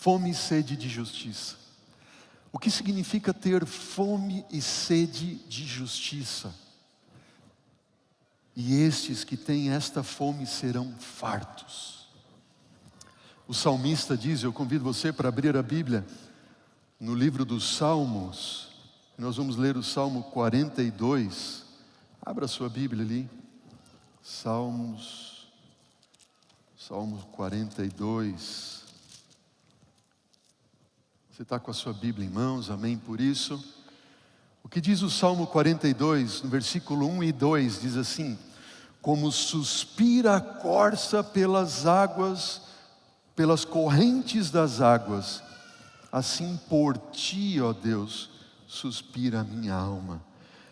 Fome e sede de justiça. O que significa ter fome e sede de justiça? E estes que têm esta fome serão fartos. O salmista diz, eu convido você para abrir a Bíblia, no livro dos Salmos, nós vamos ler o Salmo 42, abra a sua Bíblia ali, Salmo 42, você está com a sua Bíblia em mãos, amém por isso? O que diz o Salmo 42, no versículo 1 e 2, diz assim: como suspira a corça pelas águas, pelas correntes das águas, assim por ti, ó Deus, suspira a minha alma.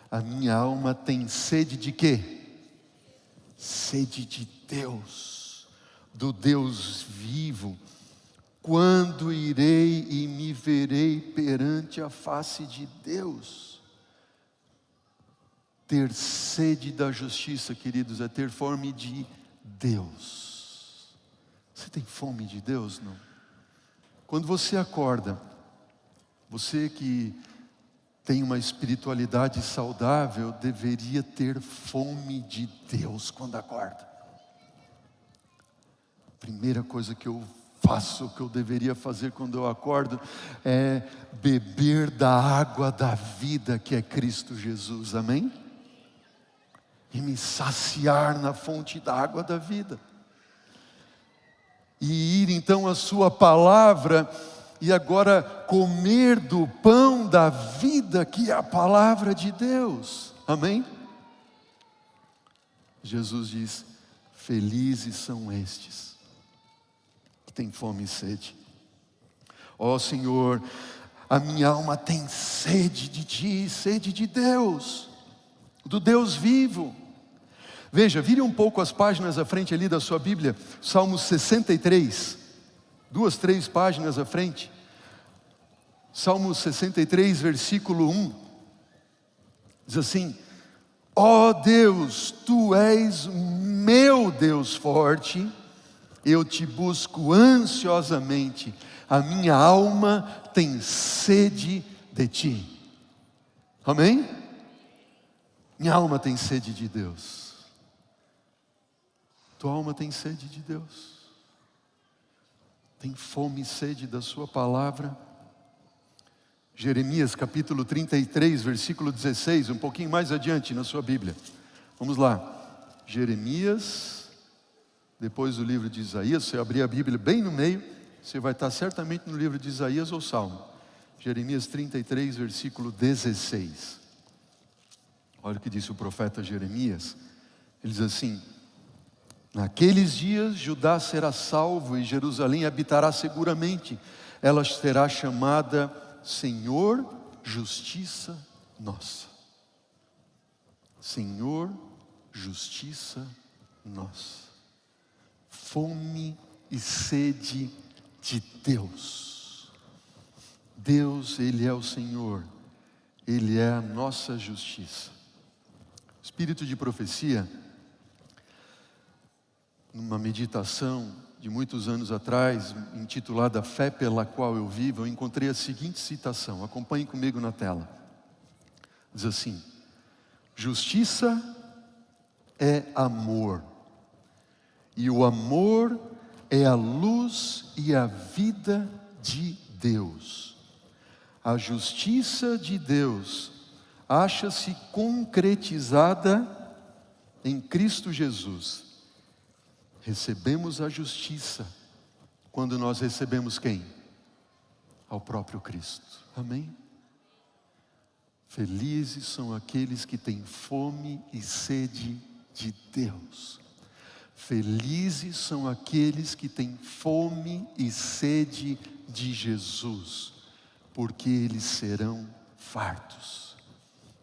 A minha alma tem sede de quê? Sede de Deus, do Deus vivo. Quando irei e me verei perante a face de Deus? Ter sede da justiça, queridos, é ter fome de Deus. Você tem fome de Deus, não? Quando você acorda, você que tem uma espiritualidade saudável, deveria ter fome de Deus quando acorda. Primeira coisa que eu faço, que eu deveria fazer quando eu acordo, é beber da água da vida que é Cristo Jesus, amém? E me saciar na fonte da água da vida. E ir então à sua palavra, e agora comer do pão da vida, que é a palavra de Deus, amém? Jesus diz, felizes são estes, que têm fome e sede. Ó Senhor, a minha alma tem sede de Ti, sede de Deus, do Deus vivo. Veja, vire um pouco as páginas à frente ali da sua Bíblia, Salmo 63, 2, 3 páginas à frente. Salmo 63, versículo 1, diz assim: ó Deus, Tu és meu Deus forte, eu Te busco ansiosamente, a minha alma tem sede de Ti. Amém? Minha alma tem sede de Deus. Tua alma tem sede de Deus? Tem fome e sede da sua palavra? Jeremias capítulo 33, versículo 16, um pouquinho mais adiante na sua Bíblia. Vamos lá. Jeremias, depois do livro de Isaías, se você abrir a Bíblia bem no meio, você vai estar certamente no livro de Isaías ou Salmo. Jeremias 33, versículo 16. Olha o que disse o profeta Jeremias. Ele diz assim: naqueles dias Judá será salvo e Jerusalém habitará seguramente. Ela será chamada Senhor, justiça nossa. Senhor, justiça nossa. Fome e sede de Deus. Deus, Ele é o Senhor. Ele é a nossa justiça. Espírito de profecia, numa meditação de muitos anos atrás, intitulada Fé pela qual eu vivo, eu encontrei a seguinte citação, acompanhe comigo na tela. Diz assim: justiça é amor, e o amor é a luz e a vida de Deus. A justiça de Deus acha-se concretizada em Cristo Jesus. Recebemos a justiça quando nós recebemos quem? Ao próprio Cristo. Amém? Felizes são aqueles que têm fome e sede de Deus. Felizes são aqueles que têm fome e sede de Jesus, porque eles serão fartos.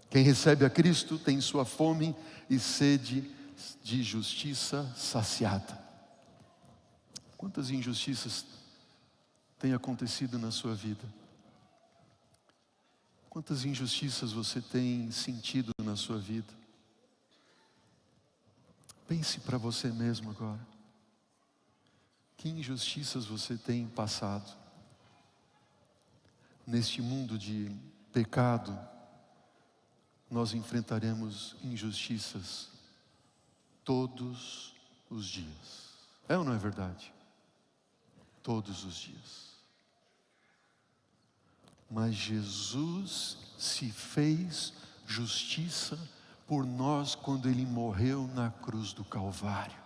Quem recebe a Cristo tem sua fome e sede de justiça saciada. Quantas injustiças têm acontecido na sua vida? Quantas injustiças você tem sentido na sua vida? Pense para você mesmo agora. Que injustiças você tem passado? neste mundo de pecado, nós enfrentaremos injustiças todos os dias. É ou não é verdade? Todos os dias. Mas Jesus se fez justiça por nós quando Ele morreu na cruz do Calvário.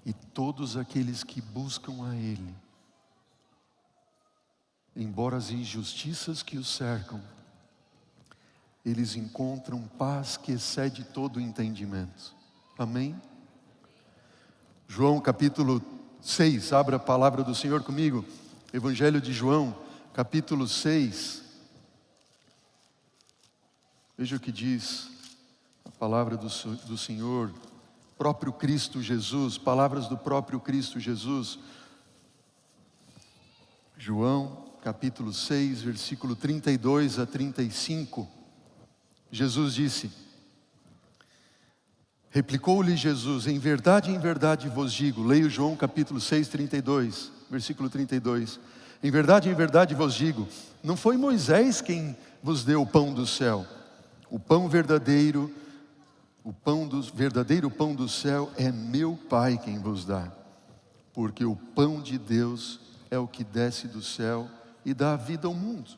E todos aqueles que buscam a Ele, embora as injustiças que o cercam, eles encontram paz que excede todo o entendimento. Amém? João capítulo 6, abra a palavra do Senhor comigo. Evangelho de João, capítulo 6. Veja o que diz a palavra do Senhor, próprio Cristo Jesus, palavras do próprio Cristo Jesus. João, capítulo 6, versículo 32 a 35. Jesus disse, replicou-lhe Jesus, em verdade vos digo, leio João capítulo 6, 32, versículo 32. Em verdade vos digo, não foi Moisés quem vos deu o pão do céu. O verdadeiro pão do céu é meu Pai quem vos dá. Porque o pão de Deus é o que desce do céu e dá vida ao mundo.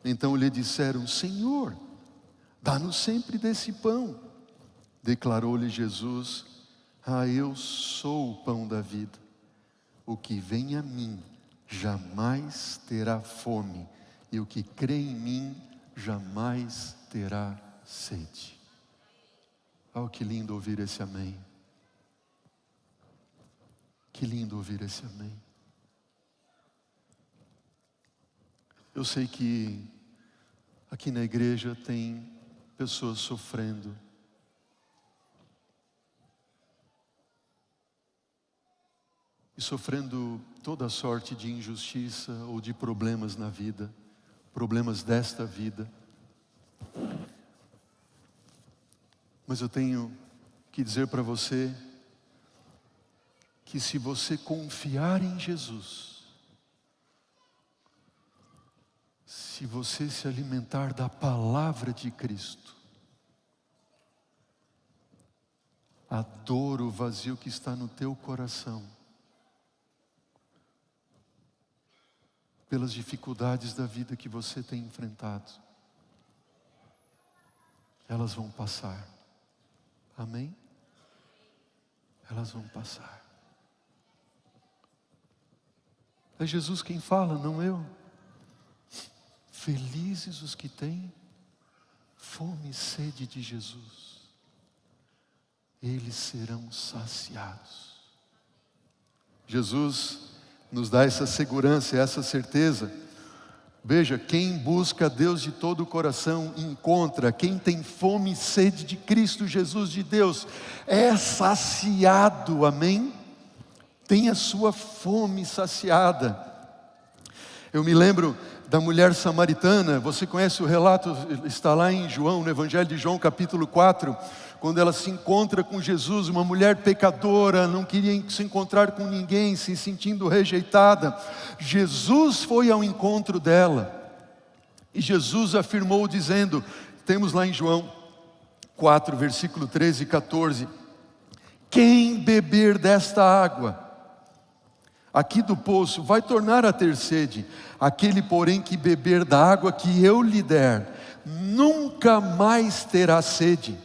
Então lhe disseram, Senhor, dá-nos sempre desse pão. Declarou-lhe Jesus, eu sou o pão da vida. O que vem a mim jamais terá fome, e o que crê em mim jamais terá sede. Oh, que lindo ouvir esse amém. Que lindo ouvir esse amém. Eu sei que aqui na igreja tem pessoas sofrendo. E sofrendo toda sorte de injustiça ou de problemas na vida, problemas desta vida. Mas eu tenho que dizer para você que se você confiar em Jesus, se você se alimentar da palavra de Cristo, a dor, o vazio que está no teu coração, pelas dificuldades da vida que você tem enfrentado, elas vão passar. Amém? Elas vão passar. É Jesus quem fala, não eu. Felizes os que têm fome e sede de Jesus, eles serão saciados. Jesus nos dá essa segurança, essa certeza. Veja, quem busca a Deus de todo o coração encontra. Quem tem fome e sede de Cristo Jesus de Deus é saciado, amém? Tem a sua fome saciada. Eu me lembro da mulher samaritana, você conhece o relato, está lá em João, no Evangelho de João capítulo 4, quando ela se encontra com Jesus, uma mulher pecadora, não queria se encontrar com ninguém, se sentindo rejeitada. Jesus foi ao encontro dela, e Jesus afirmou dizendo, temos lá em João 4, versículo 13 e 14, quem beber desta água, aqui do poço, vai tornar a ter sede. Aquele, porém, que beber da água que eu lhe der, nunca mais terá sede.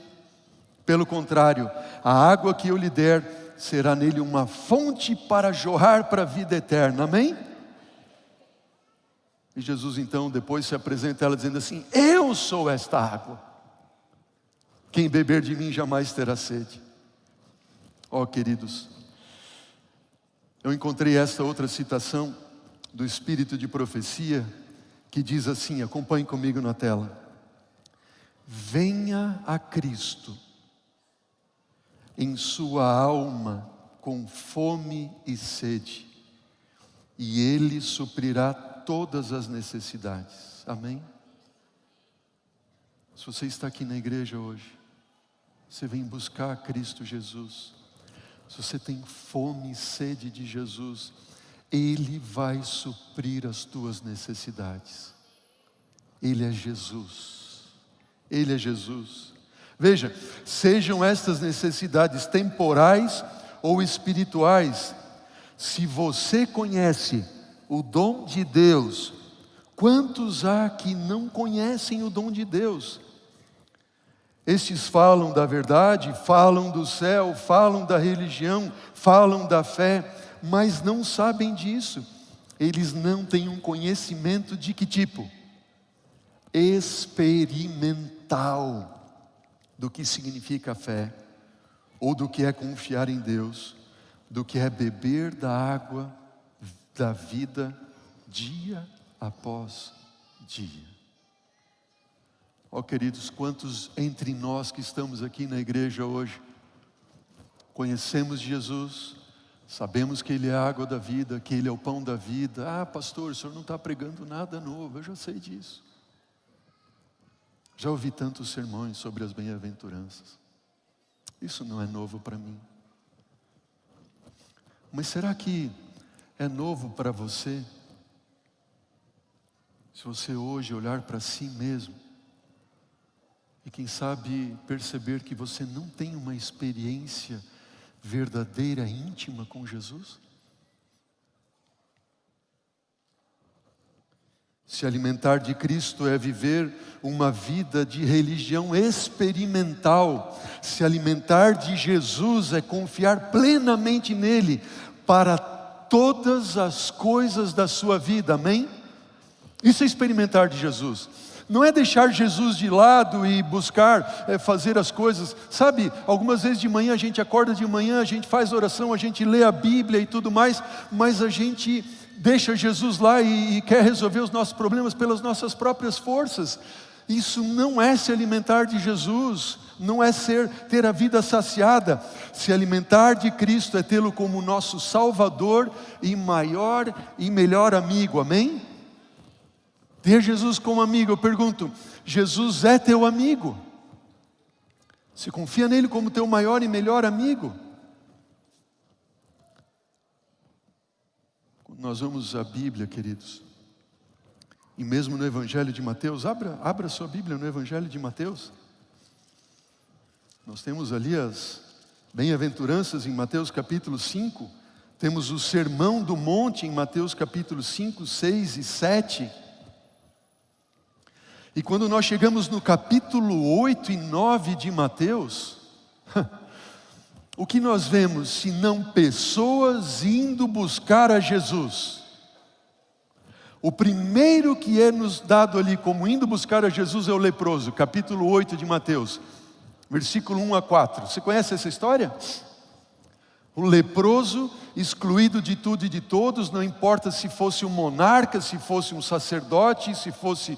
Pelo contrário, a água que eu lhe der, será nele uma fonte para jorrar para a vida eterna. Amém? E Jesus então depois se apresenta a ela dizendo assim, eu sou esta água. Quem beber de mim jamais terá sede. Ó, queridos, eu encontrei esta outra citação do Espírito de Profecia, que diz assim, acompanhe comigo na tela. Venha a Cristo em sua alma com fome e sede, e Ele suprirá todas as necessidades. Amém? Se você está aqui na igreja hoje, você vem buscar Cristo Jesus, se você tem fome e sede de Jesus, Ele vai suprir as tuas necessidades. Ele é Jesus. Ele é Jesus. Veja, sejam estas necessidades temporais ou espirituais, se você conhece o dom de Deus, quantos há que não conhecem o dom de Deus? Estes falam da verdade, falam do céu, falam da religião, falam da fé, mas não sabem disso. Eles não têm um conhecimento de que tipo? Experimental do que significa fé, ou do que é confiar em Deus, do que é beber da água da vida dia após dia. Ó queridos, quantos entre nós que estamos aqui na igreja hoje conhecemos Jesus, sabemos que Ele é a água da vida, que Ele é o pão da vida. Ah, pastor, o senhor não está pregando nada novo, eu já sei disso. Já ouvi tantos sermões sobre as bem-aventuranças. Isso não é novo para mim. Mas será que é novo para você? Se você hoje olhar para si mesmo e quem sabe perceber que você não tem uma experiência verdadeira, íntima com Jesus? Se alimentar de Cristo é viver uma vida de religião experimental. Se alimentar de Jesus é confiar plenamente nele para todas as coisas da sua vida, amém? Isso é experimentar de Jesus. Não é deixar Jesus de lado e buscar fazer as coisas. Sabe, algumas vezes de manhã a gente acorda de manhã, a gente faz oração, a gente lê a Bíblia e tudo mais, mas a gente deixa Jesus lá e quer resolver os nossos problemas pelas nossas próprias forças. Isso não é se alimentar de Jesus, não é ter a vida saciada. Se alimentar de Cristo é tê-lo como nosso Salvador e maior e melhor amigo, amém? Ter Jesus como amigo. Eu pergunto, Jesus é teu amigo? Você confia nele como teu maior e melhor amigo? Quando nós vamos à Bíblia, queridos, e mesmo no Evangelho de Mateus, abra sua Bíblia no Evangelho de Mateus. Nós temos ali as bem-aventuranças em Mateus capítulo 5, temos o Sermão do Monte em Mateus capítulo 5, 6 e 7. E quando nós chegamos no capítulo 8 e 9 de Mateus, o que nós vemos senão pessoas indo buscar a Jesus? O primeiro que é nos dado ali como indo buscar a Jesus é o leproso, capítulo 8 de Mateus, versículo 1 a 4. Você conhece essa história? O leproso, excluído de tudo e de todos, não importa se fosse um monarca, se fosse um sacerdote, se fosse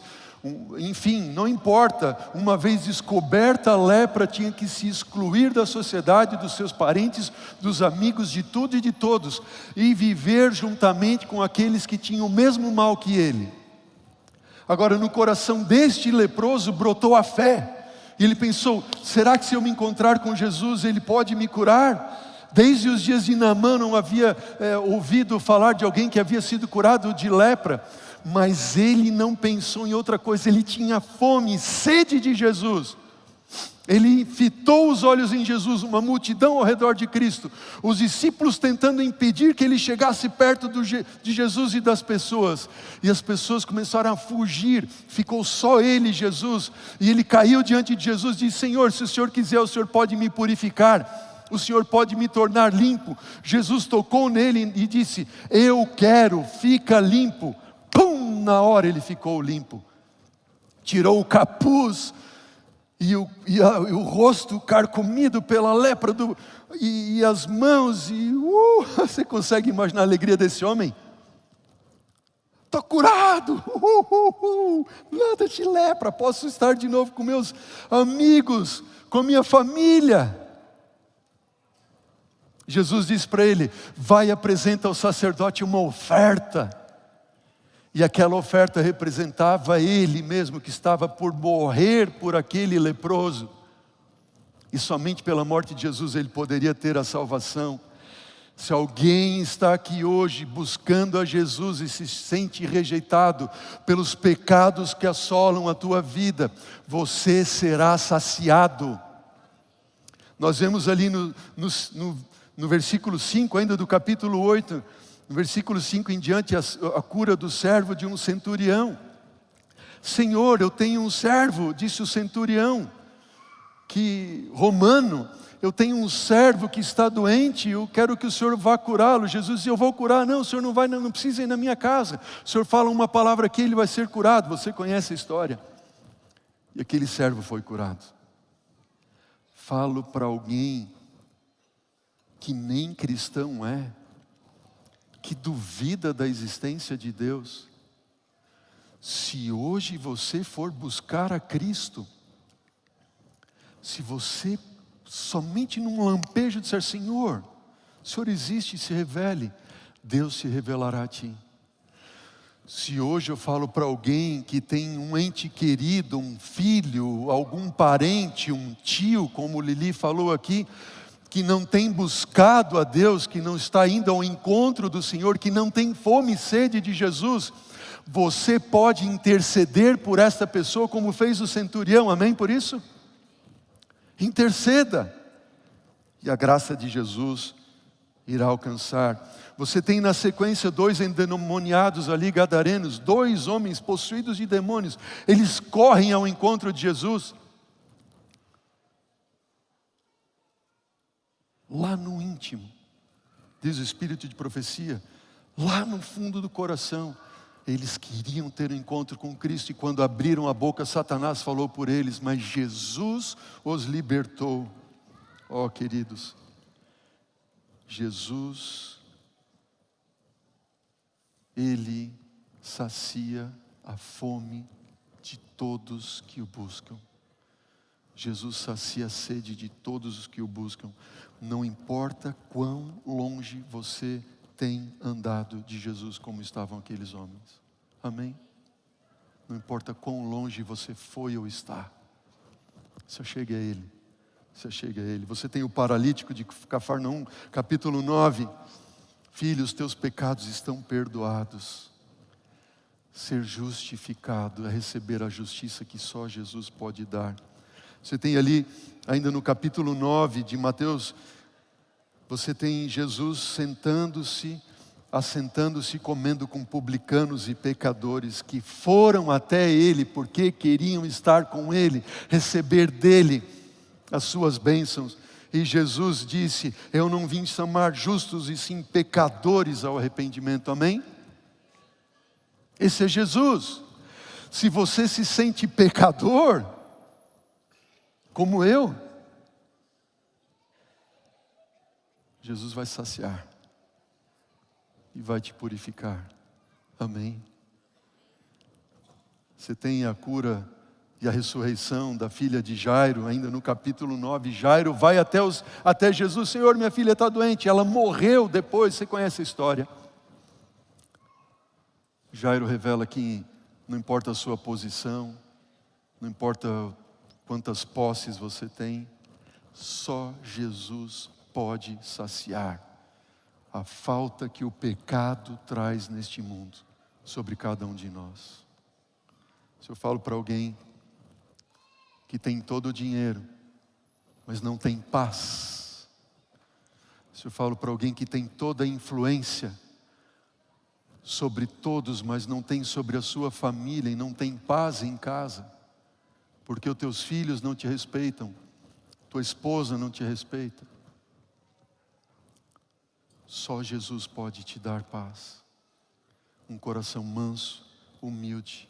enfim, não importa, uma vez descoberta a lepra, tinha que se excluir da sociedade, dos seus parentes, dos amigos, de tudo e de todos, e viver juntamente com aqueles que tinham o mesmo mal que ele. Agora, no coração deste leproso brotou a fé, e ele pensou, será que se eu me encontrar com Jesus, ele pode me curar? Desde os dias de Naamã não havia ouvido falar de alguém que havia sido curado de lepra. Mas ele não pensou em outra coisa, ele tinha fome, sede de Jesus. Ele fitou os olhos em Jesus, uma multidão ao redor de Cristo, os discípulos tentando impedir que ele chegasse perto de Jesus e das pessoas, e as pessoas começaram a fugir, ficou só ele, Jesus, e ele caiu diante de Jesus e disse, Senhor, se o Senhor quiser, o Senhor pode me purificar, o Senhor pode me tornar limpo. Jesus tocou nele e disse, eu quero, fica limpo. Pum! Na hora ele ficou limpo, tirou o capuz e o rosto carcomido pela lepra e as mãos você consegue imaginar a alegria desse homem? Estou curado, nada de lepra, posso estar de novo com meus amigos, com minha família. Jesus disse para ele, vai e apresenta ao sacerdote uma oferta. E aquela oferta representava ele mesmo que estava por morrer por aquele leproso. E somente pela morte de Jesus ele poderia ter a salvação. Se alguém está aqui hoje buscando a Jesus e se sente rejeitado pelos pecados que assolam a tua vida, você será saciado. Nós vemos ali no versículo 5, ainda do capítulo 8, no versículo 5 em diante, a cura do servo de um centurião. Senhor, eu tenho um servo, disse o centurião, romano, eu tenho um servo que está doente, eu quero que o Senhor vá curá-lo. Jesus disse, eu vou curar. Não, o Senhor não vai, não precisa ir na minha casa. O Senhor fala uma palavra aqui, ele vai ser curado. Você conhece a história. E aquele servo foi curado. Falo para alguém que nem cristão é, que duvida da existência de Deus. Se hoje você for buscar a Cristo, se você somente num lampejo disser, Senhor, o Senhor existe, se revele, Deus se revelará a ti. Se hoje eu falo para alguém que tem um ente querido, um filho, algum parente, um tio, como Lili falou aqui, que não tem buscado a Deus, que não está indo ao encontro do Senhor, que não tem fome e sede de Jesus, você pode interceder por esta pessoa como fez o centurião, amém por isso? Interceda, e a graça de Jesus irá alcançar. Você tem na sequência 2 endemoniados ali, gadarenos, 2 homens possuídos de demônios, eles correm ao encontro de Jesus. Lá no íntimo, diz o Espírito de profecia, lá no fundo do coração, eles queriam ter um encontro com Cristo, e quando abriram a boca, Satanás falou por eles, mas Jesus os libertou. Ó queridos, Jesus, Ele sacia a fome de todos que o buscam. Jesus sacia a sede de todos os que o buscam. Não importa quão longe você tem andado de Jesus como estavam aqueles homens. Amém? Não importa quão longe você foi ou está. Se chegue a Ele. Se chegue a Ele. Você tem o paralítico de Cafarnaum, capítulo 9. Filho, os teus pecados estão perdoados. Ser justificado é receber a justiça que só Jesus pode dar. Você tem ali, ainda no capítulo 9 de Mateus, você tem Jesus assentando-se, comendo com publicanos e pecadores que foram até Ele porque queriam estar com Ele, receber dEle as suas bênçãos. E Jesus disse, eu não vim chamar justos e sim pecadores ao arrependimento, amém? Esse é Jesus. Se você se sente pecador, como eu, Jesus vai saciar e vai te purificar, amém? Você tem a cura e a ressurreição da filha de Jairo, ainda no capítulo 9, Jairo vai até Jesus, Senhor, minha filha está doente, ela morreu depois, você conhece a história. Jairo revela que não importa a sua posição, não importa quantas posses você tem, só Jesus pode saciar a falta que o pecado traz neste mundo, sobre cada um de nós. Se eu falo para alguém que tem todo o dinheiro, mas não tem paz, se eu falo para alguém que tem toda a influência sobre todos, mas não tem sobre a sua família e não tem paz em casa, porque os teus filhos não te respeitam, tua esposa não te respeita, só Jesus pode te dar paz, um coração manso, humilde,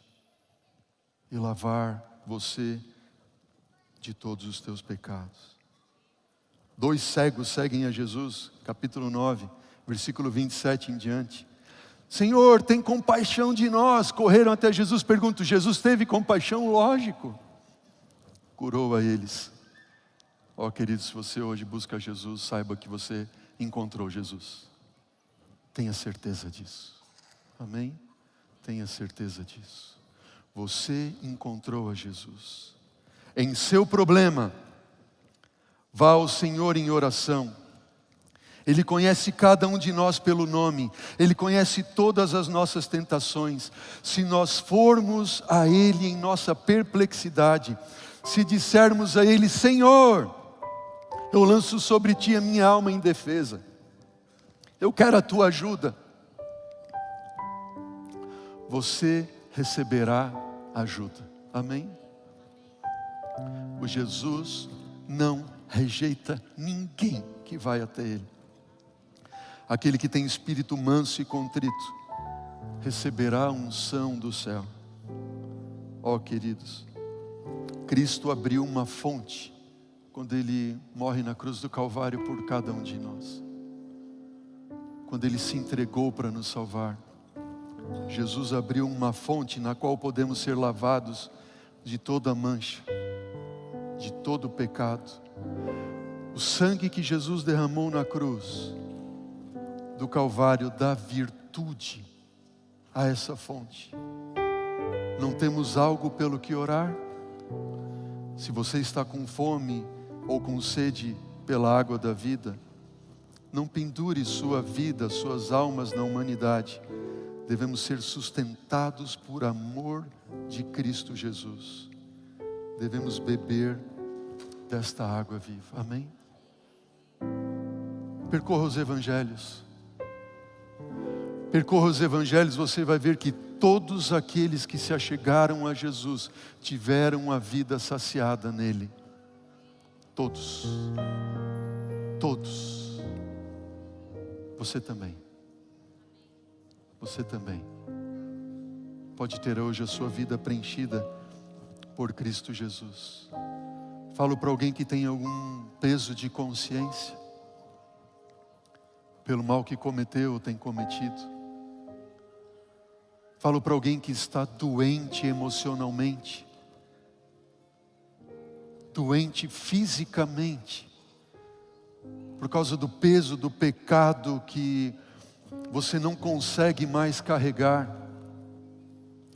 e lavar você de todos os teus pecados. 2 cegos seguem a Jesus, capítulo 9, versículo 27 em diante. Senhor, tem compaixão de nós. Correram até Jesus, perguntam, Jesus teve compaixão? Lógico. Curou a eles. Ó queridos, se você hoje busca Jesus, saiba que você encontrou Jesus. Tenha certeza disso. Amém? Tenha certeza disso. Você encontrou a Jesus. Em seu problema, vá ao Senhor em oração. Ele conhece cada um de nós pelo nome. Ele conhece todas as nossas tentações. Se nós formos a Ele em nossa perplexidade, se dissermos a Ele: Senhor, eu lanço sobre Ti a minha alma em defesa, eu quero a Tua ajuda, você receberá ajuda. Amém? O Jesus não rejeita ninguém que vai até Ele. Aquele que tem espírito manso e contrito receberá a unção do céu. Ó, queridos, Cristo abriu uma fonte quando Ele morre na cruz do Calvário por cada um de nós. Quando Ele se entregou para nos salvar, Jesus abriu uma fonte na qual podemos ser lavados de toda mancha, de todo pecado. O sangue que Jesus derramou na cruz do Calvário dá virtude a essa fonte. Não temos algo pelo que orar? Se você está com fome ou com sede pela água da vida, não pendure sua vida, suas almas na humanidade. Devemos ser sustentados por amor de Cristo Jesus. Devemos beber desta água viva. Amém? Percorra os evangelhos. Percorra os evangelhos, você vai ver que todos aqueles que se achegaram a Jesus tiveram a vida saciada nele. Todos. Todos. Você também. Você também. Pode ter hoje a sua vida preenchida por Cristo Jesus. Falo para alguém que tem algum peso de consciência pelo mal que cometeu ou tem cometido. Falo para alguém que está doente emocionalmente, doente fisicamente, por causa do peso do pecado que você não consegue mais carregar.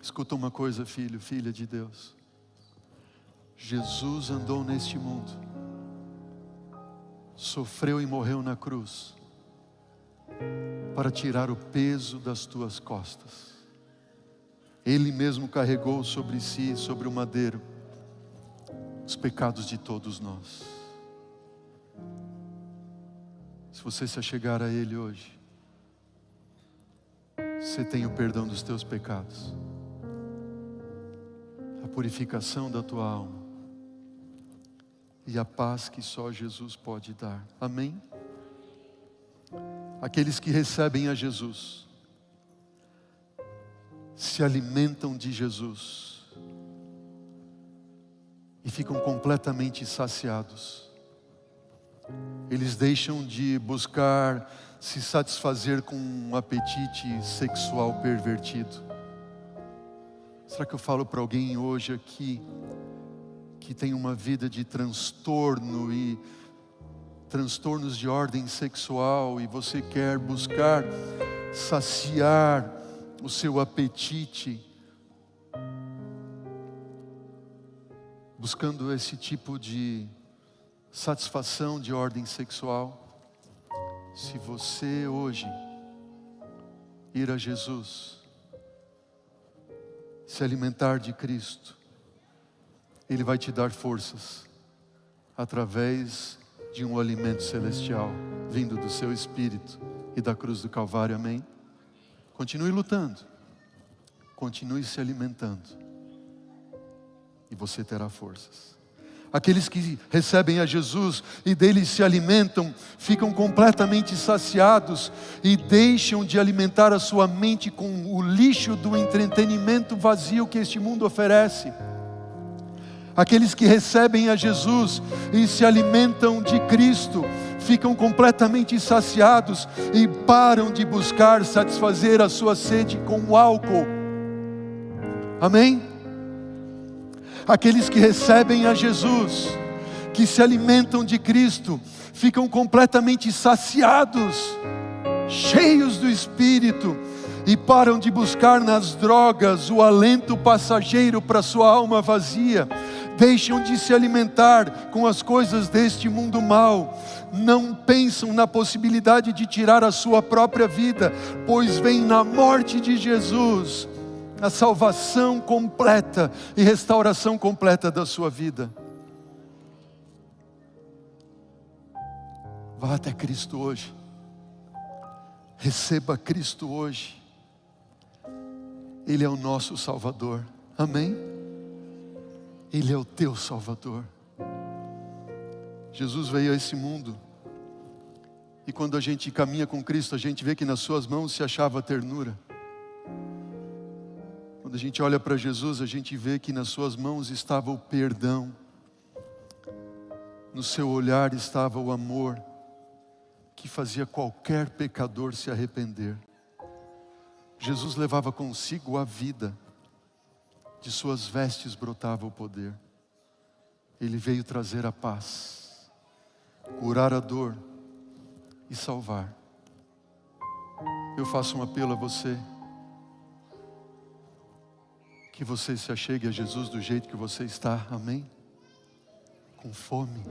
Escuta uma coisa, filho, filha de Deus. Jesus andou neste mundo, sofreu e morreu na cruz, para tirar o peso das tuas costas. Ele mesmo carregou sobre si, sobre o madeiro, os pecados de todos nós. Se você se achegar a Ele hoje, você tem o perdão dos teus pecados, a purificação da tua alma e a paz que só Jesus pode dar. Amém? Aqueles que recebem a Jesus se alimentam de Jesus e ficam completamente saciados. Eles deixam de buscar se satisfazer com um apetite sexual pervertido. Será que eu falo para alguém hoje aqui que tem uma vida de transtorno e transtornos de ordem sexual, e você quer buscar saciar o seu apetite, buscando esse tipo de satisfação de ordem sexual? Se você hoje ir a Jesus, se alimentar de Cristo, Ele vai te dar forças através de um alimento celestial vindo do seu Espírito e da cruz do Calvário. Amém? Continue lutando, continue se alimentando e você terá forças. Aqueles que recebem a Jesus e dele se alimentam, ficam completamente saciados e deixam de alimentar a sua mente com o lixo do entretenimento vazio que este mundo oferece. Aqueles que recebem a Jesus e se alimentam de Cristo, ficam completamente saciados e param de buscar satisfazer a sua sede com o álcool. Amém? Aqueles que recebem a Jesus, que se alimentam de Cristo, ficam completamente saciados, cheios do Espírito, e param de buscar nas drogas o alento passageiro para sua alma vazia. deixam de se alimentar com as coisas deste mundo mau, não pensam na possibilidade de tirar a sua própria vida, pois vem na morte de Jesus a salvação completa e restauração completa da sua vida. Vá até Cristo hoje. Receba Cristo hoje. Ele é o nosso Salvador. Amém? Ele é o teu Salvador. Jesus veio a esse mundo. E quando a gente caminha com Cristo, a gente vê que nas suas mãos se achava ternura. Quando a gente olha para Jesus, a gente vê que nas suas mãos estava o perdão. No seu olhar estava o amor, que fazia qualquer pecador se arrepender. Jesus levava consigo a vida. De suas vestes brotava o poder. Ele veio trazer a paz, curar a dor e salvar. Eu faço um apelo a você, que você se achegue a Jesus do jeito que você está, amém? Com fome,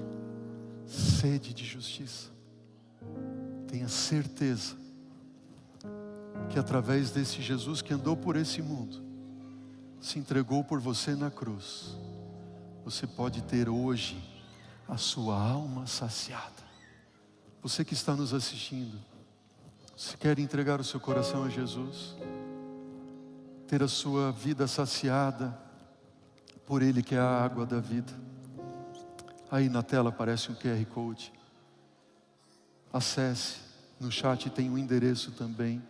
sede de justiça. Tenha certeza que através desse Jesus que andou por esse mundo, se entregou por você na cruz, você pode ter hoje a sua alma saciada. Você que está nos assistindo, se quer entregar o seu coração a Jesus, ter a sua vida saciada por Ele que é a água da vida. Aí na tela aparece um QR Code. Acesse, no chat tem um endereço também.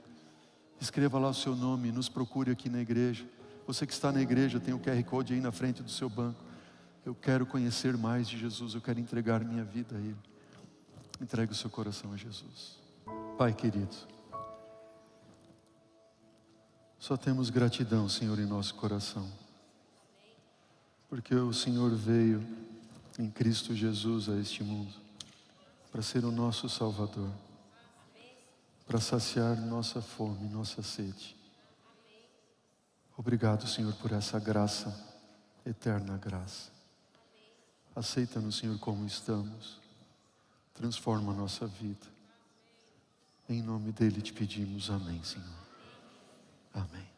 Escreva lá o seu nome, nos procure aqui na igreja. Você que está na igreja, tem o QR Code aí na frente do seu banco. Eu quero conhecer mais de Jesus, eu quero entregar minha vida a Ele. Entregue o seu coração a Jesus. Pai querido, só temos gratidão, Senhor, em nosso coração, porque o Senhor veio em Cristo Jesus a este mundo, para ser o nosso Salvador, para saciar nossa fome, nossa sede. Obrigado, Senhor, por essa graça, eterna graça. Aceita-nos, Senhor, como estamos. Transforma a nossa vida. Em nome dEle te pedimos, amém, Senhor. Amém.